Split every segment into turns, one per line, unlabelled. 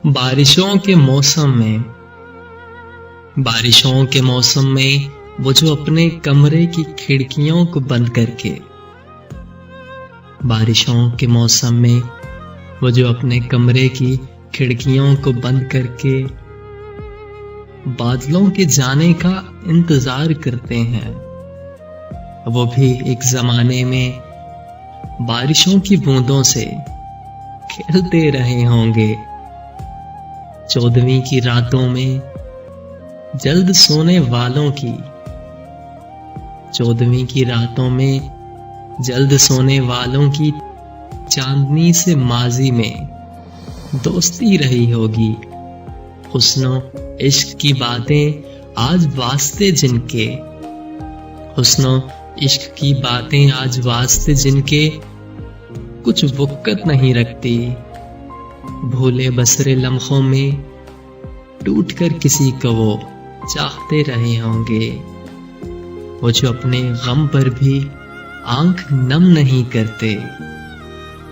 बारिशों के मौसम में वो जो अपने कमरे की खिड़कियों को बंद करके बारिशों के मौसम में वो जो अपने कमरे की खिड़कियों को बंद करके बादलों के जाने का इंतजार करते हैं। वो भी एक जमाने में बारिशों की बूंदों से खेलते रहे होंगे। 14वीं की रातों में जल्द सोने वालों की 14वीं की रातों में जल्द सोने वालों की चांदनी से माजी में दोस्ती रही होगी। हुस्नो इश्क की बातें आज वास्ते जिनके हुस्नो इश्क की बातें आज वास्ते जिनके कुछ वक़्त नहीं रखती। भूले बसरे लम्हों में टूट कर किसी को वो चाहते रहे होंगे। वो जो अपने गम पर भी आंख नम नहीं करते।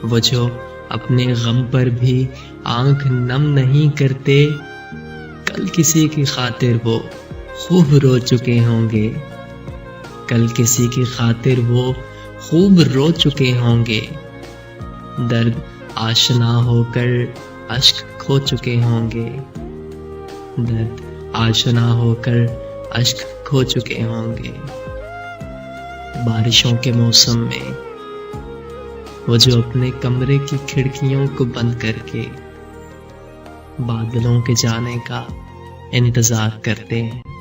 वो जो अपने गम पर भी आंख नम नहीं करते। कल किसी की खातिर वो खूब रो चुके होंगे। कल किसी की खातिर वो खूब रो चुके होंगे। दर्द आशना होकर अश्क खो चुके होंगे। दर्द आशना होकर अश्क खो चुके होंगे। बारिशों के मौसम में वो जो अपने कमरे की खिड़कियों को बंद करके बादलों के जाने का इंतजार करते हैं।